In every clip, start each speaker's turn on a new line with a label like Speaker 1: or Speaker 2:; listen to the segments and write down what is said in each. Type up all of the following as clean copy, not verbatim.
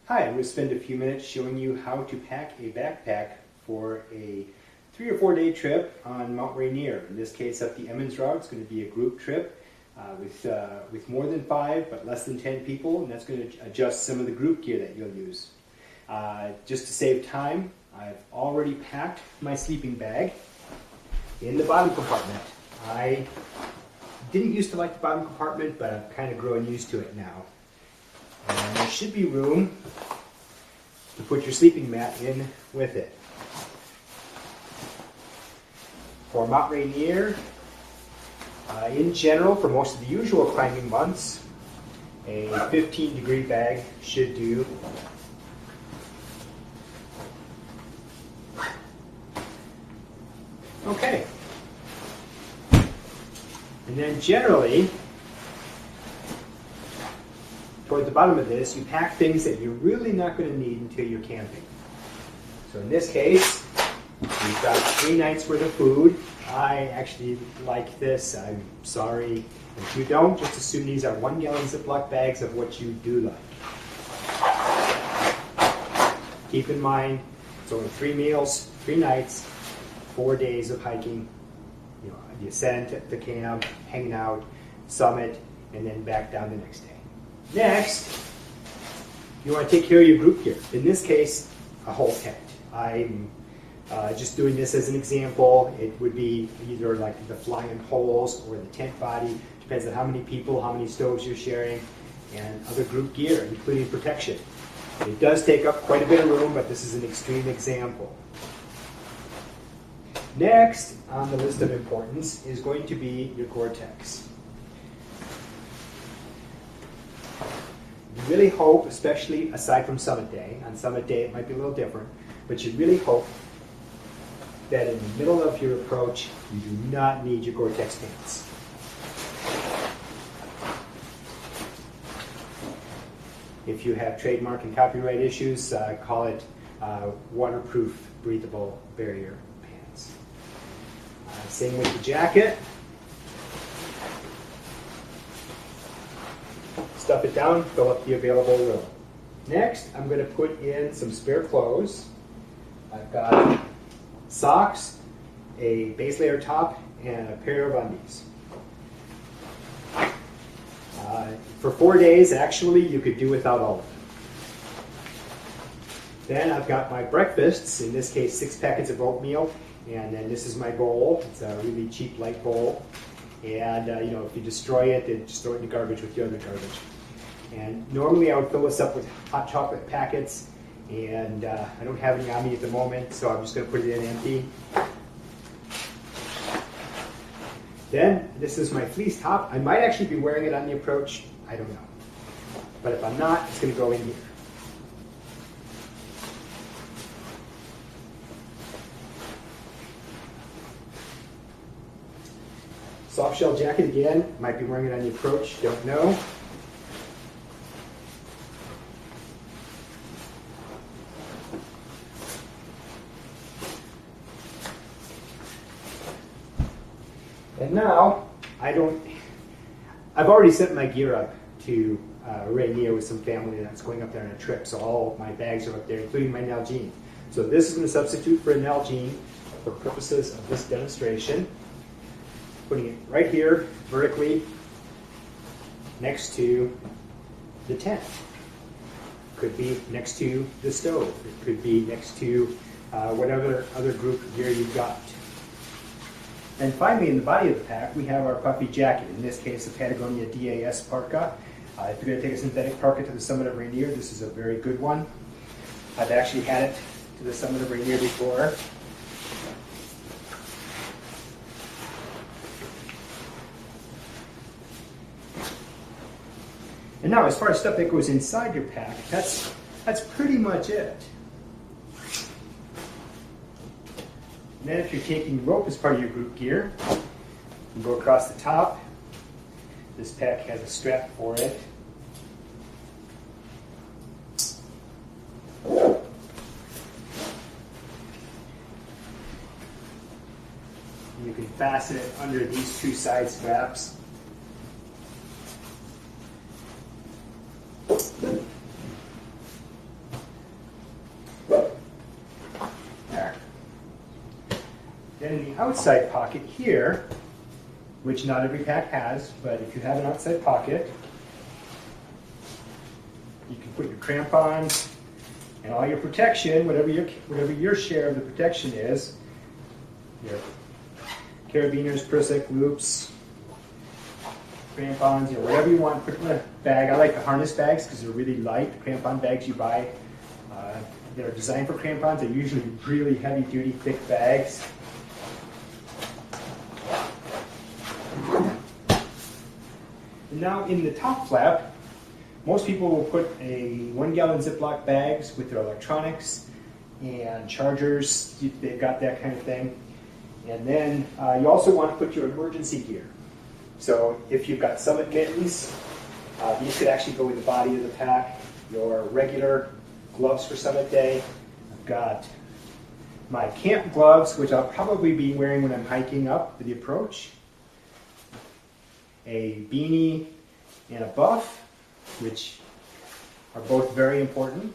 Speaker 1: Hi, I'm going to spend a few minutes showing you how to pack a backpack for a 3 or 4 day trip on Mount Rainier. In this case, up the Emmons Route. It's going to be a group trip with more than 5 but less than 10 people, and that's going to adjust some of the group gear that you'll use. Just to save time, I've already packed my sleeping bag in the bottom compartment. I didn't used to like the bottom compartment, but I've kind of grown used to it now. And there should be room to put your sleeping mat in with it. For Mount Rainier, in general, for most of the usual climbing months, a 15-degree bag should do. Okay. And then generally, toward the bottom of this, you pack things that you're really not going to need until you're camping. So in this case, we've got 3 nights worth of food. I actually like this. I'm sorry if you don't. Just assume these are 1-gallon Ziploc bags of what you do like. Keep in mind, it's only 3 meals, 3 nights, 4 days of hiking. You know, the ascent at the camp, hanging out, summit, and then back down the next day. Next, you want to take care of your group gear. In this case, a whole tent. I'm just doing this as an example. It would be either like the flying poles or the tent body. Depends on how many people, how many stoves you're sharing, and other group gear, including protection. It does take up quite a bit of room, but this is an extreme example. Next on the list of importance is going to be your Gore-Tex. You really hope, especially aside from Summit Day, on Summit Day it might be a little different, but you really hope that in the middle of your approach you do not need your Gore-Tex pants. If you have trademark and copyright issues, call it waterproof breathable barrier pants. Same with the jacket. Stuff it down, fill up the available room. Next, I'm going to put in some spare clothes. I've got socks, a base layer top, and a pair of undies. For 4 days, actually, you could do without all of them. Then I've got my breakfasts, in this case 6 packets of oatmeal, and then this is my bowl. It's a really cheap, light bowl. And you know, if you destroy it, then just throw it in the garbage with your other garbage. And normally I would fill this up with hot chocolate packets, and I don't have any on me at the moment, so I'm just going to put it in empty. Then this is my fleece top. I might actually be wearing it on the approach. I don't know. But if I'm not, it's going to go in here. Soft shell jacket again. Might be wearing it on the approach. Don't know. And now, I've already sent my gear up to Rainier with some family that's going up there on a trip, so all of my bags are up there, including my Nalgene. So this is going to substitute for a Nalgene for purposes of this demonstration. Putting it right here, vertically, next to the tent. Could be next to the stove. It could be next to whatever other group gear you've got. And finally, in the body of the pack, we have our puffy jacket. In this case, a Patagonia DAS Parka. If you're going to take a synthetic Parka to the summit of Rainier, this is a very good one. I've actually had it to the summit of Rainier before. And now, as far as stuff that goes inside your pack, that's pretty much it. And then if you're taking rope as part of your group gear, you go across the top. This pack has a strap for it. You can fasten it under these 2 side straps. Then in the outside pocket here, which not every pack has, but if you have an outside pocket, you can put your crampons and all your protection, whatever your share of the protection is, your carabiners, Prusik, loops, crampons, whatever you want, put it in a bag. I like the harness bags because they're really light. The crampon bags you buy that are designed for crampons are usually really heavy-duty, thick bags. And now in the top flap, most people will put a 1-gallon Ziploc bags with their electronics and chargers. They've got that kind of thing. And then you also want to put your emergency gear. So if you've got summit mittens, these could actually go with the body of the pack. Your regular gloves for summit day. I've got my camp gloves, which I'll probably be wearing when I'm hiking up the approach. A beanie and a buff, which are both very important.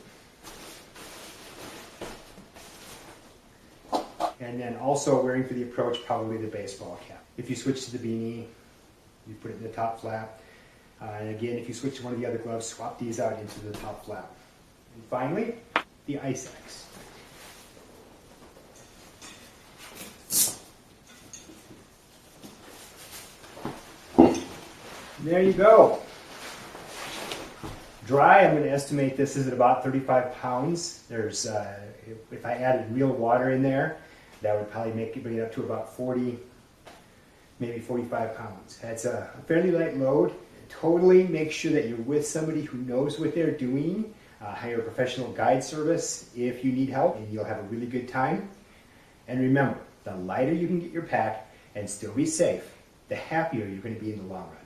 Speaker 1: And then also wearing for the approach, probably the baseball cap. If you switch to the beanie, you put it in the top flap. And again, if you switch to one of the other gloves, swap these out into the top flap. And finally, the ice axe. There you go. Dry, I'm going to estimate this is at about 35 pounds. There's, if I added real water in there, that would probably bring it up to about 40, maybe 45 pounds. That's a fairly light load. Totally make sure that you're with somebody who knows what they're doing. Hire a professional guide service if you need help, and you'll have a really good time. And remember, the lighter you can get your pack and still be safe, the happier you're going to be in the long run.